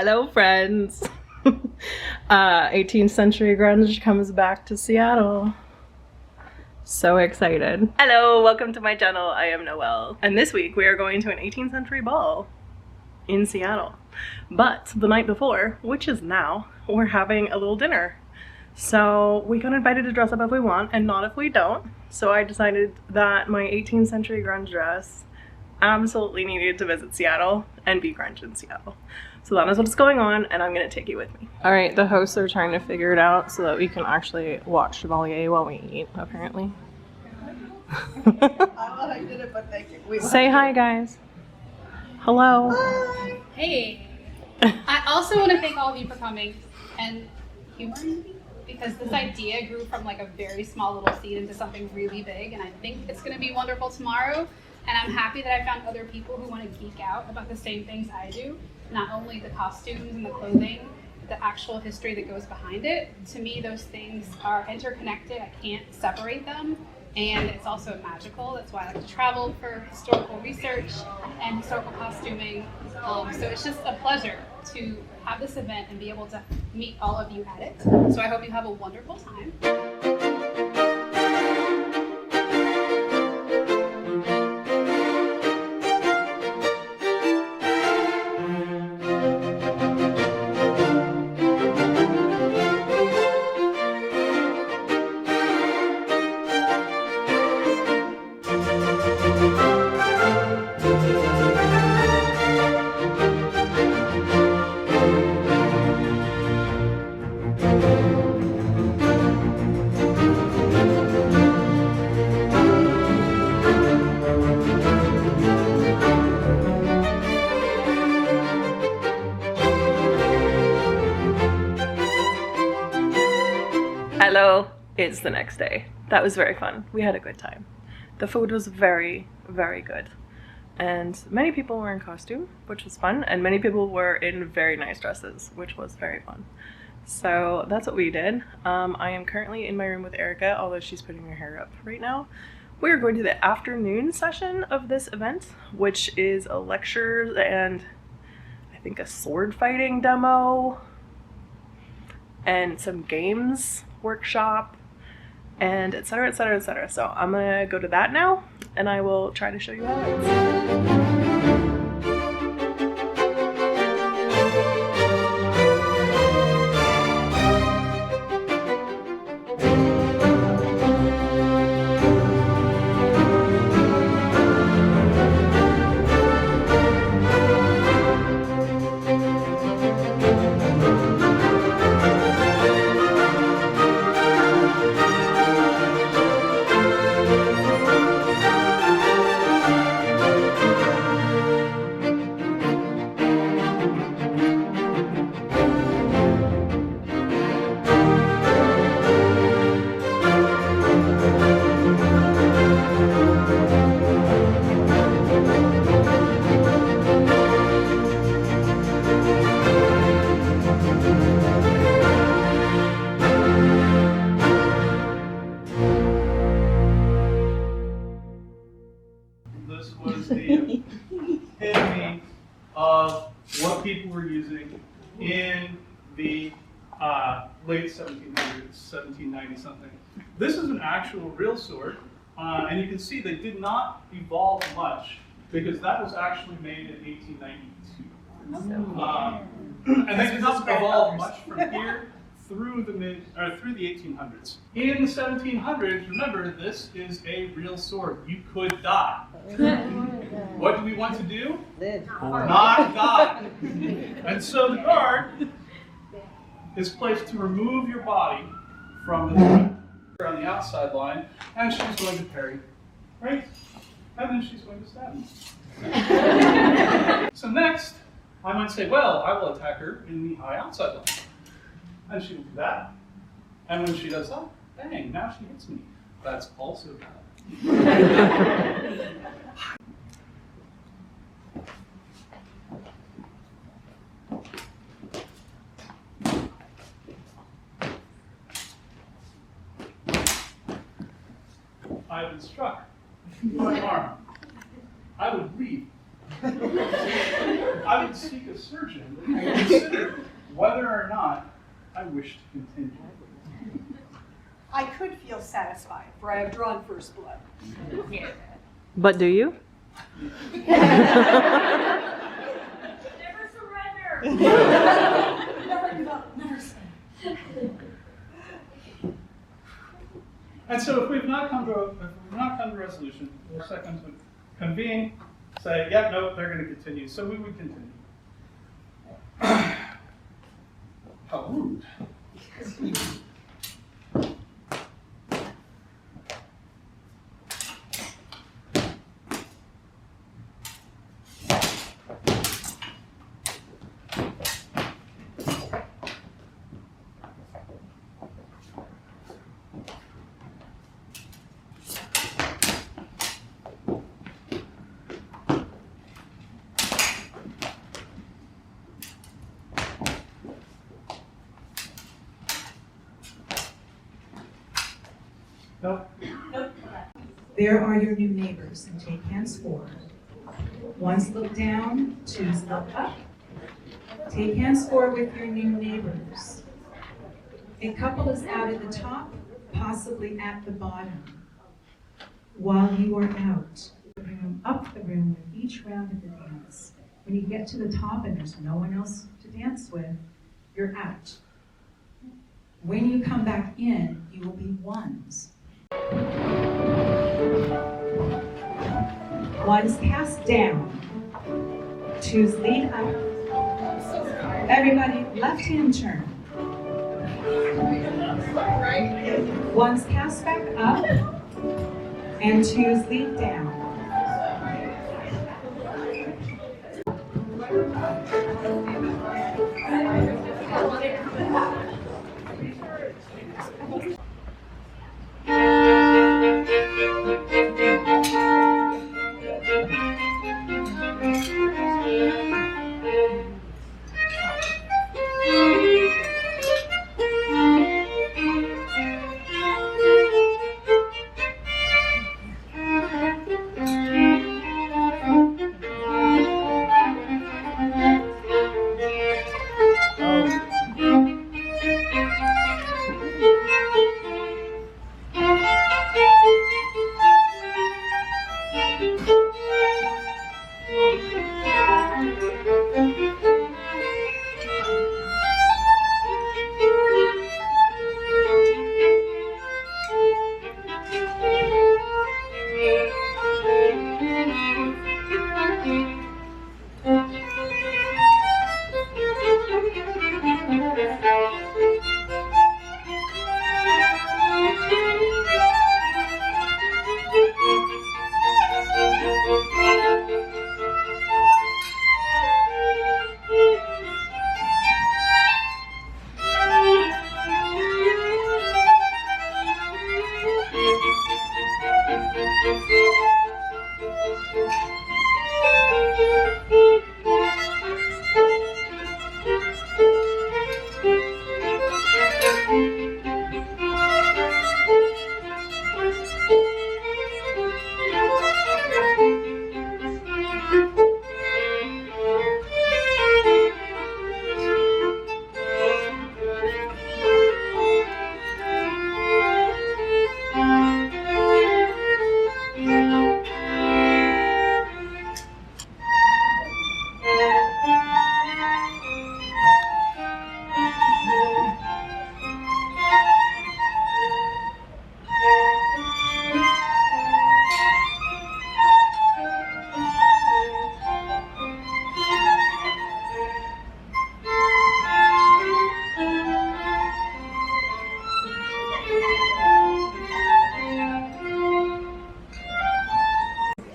Hello, friends. 18th century grunge comes back to Seattle. So excited. Hello, welcome to my channel. I am Noelle. And this week we are going to an 18th century ball in Seattle. But the night before, which is now, we're having a little dinner. So we got invited to dress up if we want and not if we don't. So I decided that my 18th century grunge dress absolutely needed to visit Seattle and be grunge in Seattle. So that is what's going on, and I'm gonna take you with me. All right, the hosts are trying to figure it out so that we can actually watch Chevalier while we eat, apparently. I did it, but thank you. Say hi, guys. Hello. Hi. Hey. I also want to thank all of you for coming and humoring me, because this idea grew from like a very small little seed into something really big, and I think it's going to be wonderful tomorrow. And I'm happy that I found other people who want to geek out about the same things I do. Not only the costumes and the clothing, but the actual history that goes behind it. To me, those things are interconnected. I can't separate them. And it's also magical. That's why I like to travel for historical research and historical costuming. So it's just a pleasure to have this event and be able to meet all of you at it. So I hope you have a wonderful time. Hello, it's the next day. That was very fun. We had a good time. The food was very, very good. And many people were in costume, which was fun, and many people were in very nice dresses, which was very fun. So that's what we did. I am currently in my room with Erica, although she's putting her hair up right now. We are going to the afternoon session of this event, which is a lecture and I think a sword fighting demo and some games workshop and etc, etc, etc. So I'm gonna go to that now and I will try to show you highlights. This was the epitome of what people were using in the late 1700s, 1790 something. This is an actual real sword, and you can see they did not evolve much because that was actually made in 1892. And they did not evolve much from here through the 1800s. In the 1700s, remember, this is a real sword. You could die. What do we want to do? Live. Not die. And so the guard is placed to remove your body from the threat on the outside line, and she's going to parry, right? And then she's going to stab you. So next, I might say, well, I will attack her in the high outside line. And she will do that. And when she does that, bang, now she hits me. That's also bad. I've been struck with my arm. I would leave. I would seek a surgeon. consider whether or not I wish to continue. I could feel satisfied, for I have drawn first blood. But do you? Never surrender. Never give up. Never surrender. And so if we've not come to a resolution, we'll second to convene, say, yep, no, they're going to continue. So we would continue. How rude. Nope. There are your new neighbors, and take hands forward. One's look down, two's look up. Take hands forward with your new neighbors. A couple is out at the top, possibly at the bottom. While you are out, up the room with each round of the dance. When you get to the top and there's no one else to dance with, you're out. When you come back in, you will be ones. One's cast down, two's lead up. Everybody, left hand turn. One's cast back up, and two's lead down.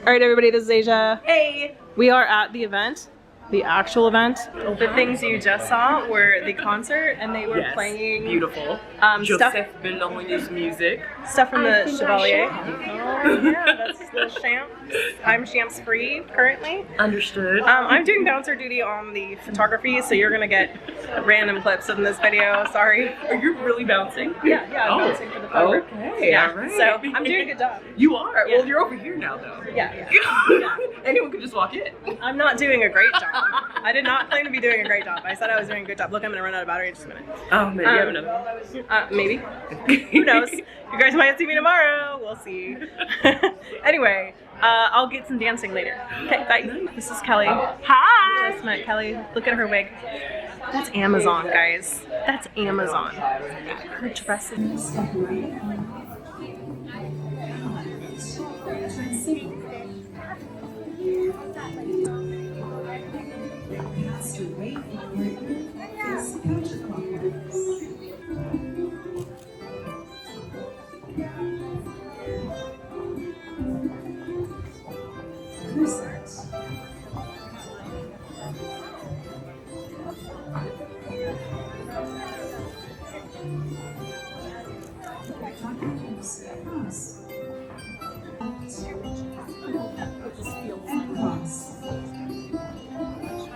All right, everybody, this is Asia. Hey! We are at the event, the actual event. The things you just saw were the concert, and they were playing beautiful. stuff, Joseph Belloni's music. stuff from the Chevalier. Oh yeah, that's the champs. I'm champs free currently. Understood. I'm doing bouncer duty on the photography, so you're gonna get random clips in this video. Sorry. Are you really bouncing? Yeah, I'm bouncing for the photograph. Okay, Yeah, all right. so I'm doing a good job. You are? Yeah. Well, you're over here now, though. Yeah. Anyone could just walk in. I'm not doing a great job. I did not claim to be doing a great job. I said I was doing a good job. Look, I'm gonna run out of battery in just a minute. Oh, maybe you have another. Maybe. Who knows? You guys might see me tomorrow. We'll see. Anyway, I'll get some dancing later. Okay, bye. This is Kelly. Hi. Just met Kelly. Look at her wig. That's Amazon, guys. That's Amazon. Her dresses.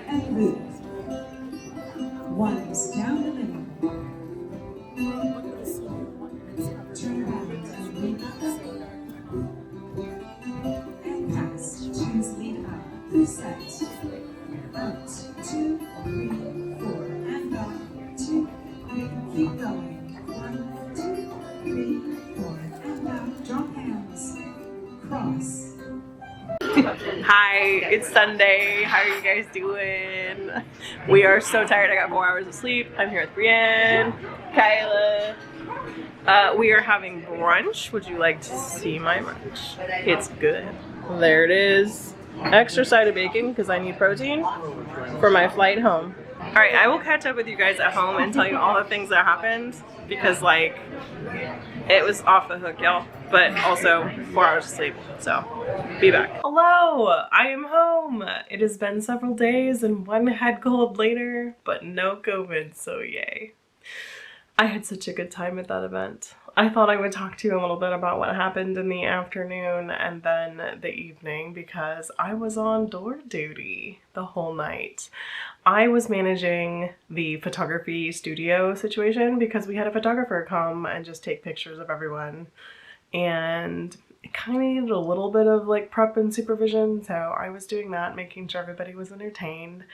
And loop. Ones down the middle. Turn back and lead up. And pass. Choose lead up. Through set. Out. 2, 3, 4. And up. 2, 3. Keep going. 1, 2, 3, 4. And out. Drop hands. Cross. Hi, it's Sunday. How are you guys doing? We are so tired. I got 4 hours of sleep. I'm here with Brienne, Kyla. We are having brunch. Would you like to see my brunch? It's good. There it is. Extra side of bacon because I need protein for my flight home. Alright, I will catch up with you guys at home and tell you all the things that happened because like it was off the hook, y'all. But also 4 hours of sleep, so be back. Hello, I am home. It has been several days and one head cold later, but no COVID, so yay. I had such a good time at that event. I thought I would talk to you a little bit about what happened in the afternoon and then the evening because I was on door duty the whole night. I was managing the photography studio situation because we had a photographer come and just take pictures of everyone. And it kind of needed a little bit of like prep and supervision, so I was doing that, making sure everybody was entertained.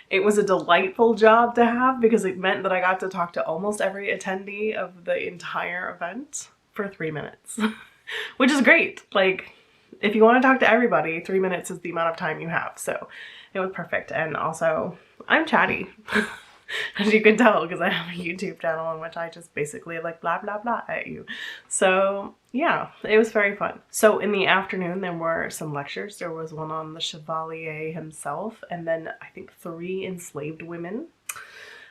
It was a delightful job to have because it meant that I got to talk to almost every attendee of the entire event for 3 minutes, which is great. Like, if you want to talk to everybody, 3 minutes is the amount of time you have, so it was perfect. And also, I'm chatty. As you can tell, because I have a YouTube channel in which I just basically like blah blah blah at you. So yeah, it was very fun. So in the afternoon there were some lectures. There was one on the Chevalier himself and then I think 3 enslaved women.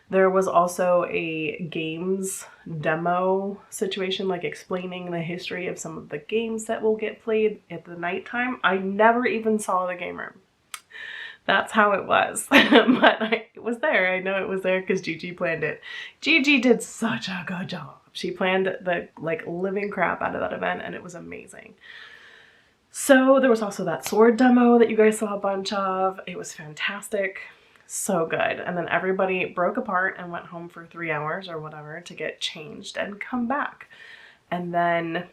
There was also a games demo situation, like explaining the history of some of the games that will get played at the nighttime. I never even saw the game room. That's how it was. But it was there. I know it was there because Gigi planned it. Gigi did such a good job. She planned the like living crap out of that event and it was amazing. So there was also that sword demo that you guys saw a bunch of. It was fantastic. So good. And then everybody broke apart and went home for 3 hours or whatever to get changed and come back. And then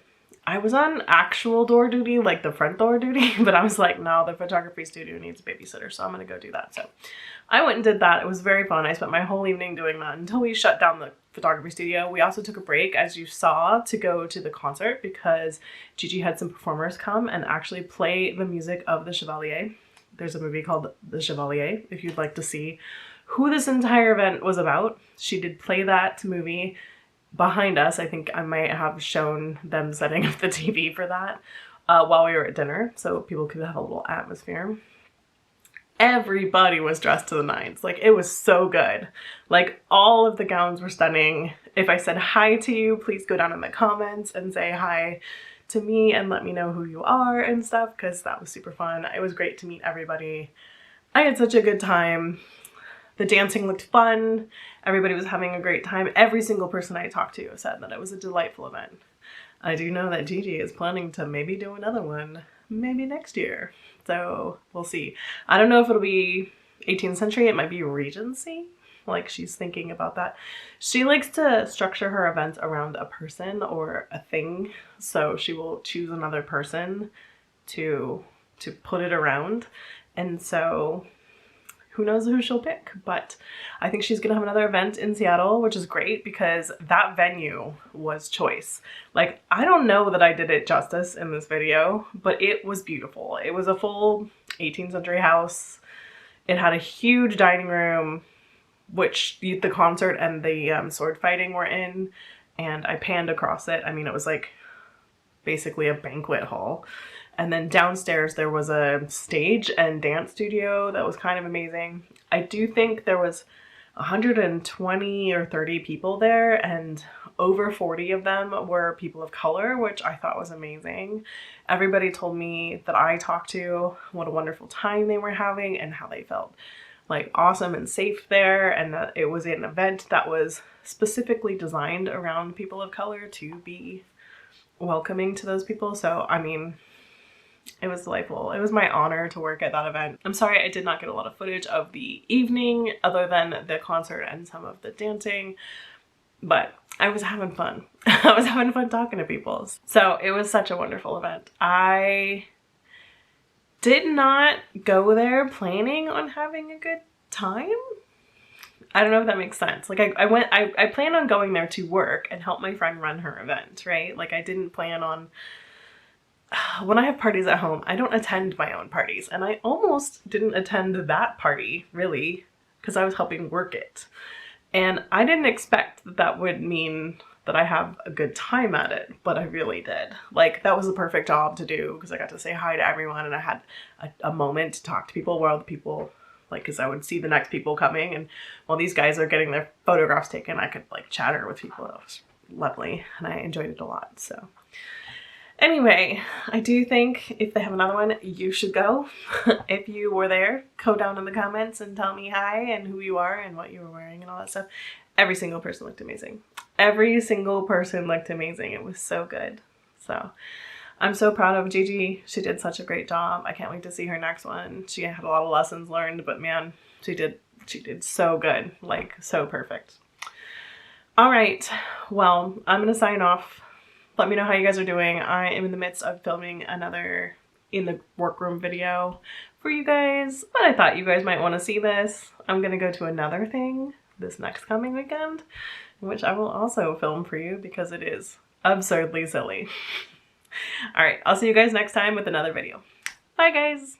I was on actual door duty, like the front door duty, but I was like, no, the photography studio needs a babysitter, so I'm gonna go do that. So I went and did that. It was very fun. I spent my whole evening doing that until we shut down the photography studio. We also took a break, as you saw, to go to the concert because Gigi had some performers come and actually play the music of the Chevalier. There's a movie called The Chevalier, if you'd like to see who this entire event was about. She did play that movie behind us. I think I might have shown them setting up the TV for that while we were at dinner so people could have a little atmosphere. Everybody was dressed to the nines. Like, it was so good. Like, all of the gowns were stunning. If I said hi to you, please go down in the comments and say hi to me and let me know who you are and stuff because that was super fun. It was great to meet everybody. I had such a good time. The dancing looked fun. Everybody was having a great time. Every single person I talked to said that it was a delightful event. I do know that Gigi is planning to maybe do another one, maybe next year. So we'll see. I don't know if it'll be 18th century. It might be Regency. like she's thinking about that. She likes to structure her events around a person or a thing, so she will choose another person to put it around. And so who knows who she'll pick, but I think she's gonna have another event in Seattle, which is great because that venue was choice. Like, I don't know that I did it justice in this video, but it was beautiful. It was a full 18th century house. It had a huge dining room, which the concert and the sword fighting were in, and I panned across it. I mean, it was like basically a banquet hall. And then downstairs there was a stage and dance studio that was kind of amazing. I do think there was 120 or 30 people there, and over 40 of them were people of color, which I thought was amazing. Everybody told me that I talked to what a wonderful time they were having and how they felt like awesome and safe there, and that it was an event that was specifically designed around people of color to be welcoming to those people. So, I mean, it was delightful. It was my honor to work at that event. I'm sorry I did not get a lot of footage of the evening other than the concert and some of the dancing, but I was having fun. I was having fun talking to people. So it was such a wonderful event. I did not go there planning on having a good time. I don't know if that makes sense. Like I planned on going there to work and help my friend run her event, right? Like I didn't plan on, when I have parties at home, I don't attend my own parties, and I almost didn't attend that party really because I was helping work it. And I didn't expect that that would mean that I have a good time at it, but I really did. Like, that was the perfect job to do because I got to say hi to everyone, and I had a moment to talk to people while the people, like, because I would see the next people coming, and while these guys are getting their photographs taken, I could like chatter with people. That was lovely, and I enjoyed it a lot. So anyway, I do think if they have another one, you should go. If you were there, go down in the comments and tell me hi and who you are and what you were wearing and all that stuff. Every single person looked amazing. Every single person looked amazing. It was so good. So I'm so proud of Gigi. She did such a great job. I can't wait to see her next one. She had a lot of lessons learned, but man, she did so good. Like, so perfect. All right. Well, I'm going to sign off. Let me know how you guys are doing. I am in the midst of filming another in the workroom video for you guys, but I thought you guys might want to see this. I'm gonna go to another thing this next coming weekend, which I will also film for you because it is absurdly silly. All right, I'll see you guys next time with another video. Bye guys.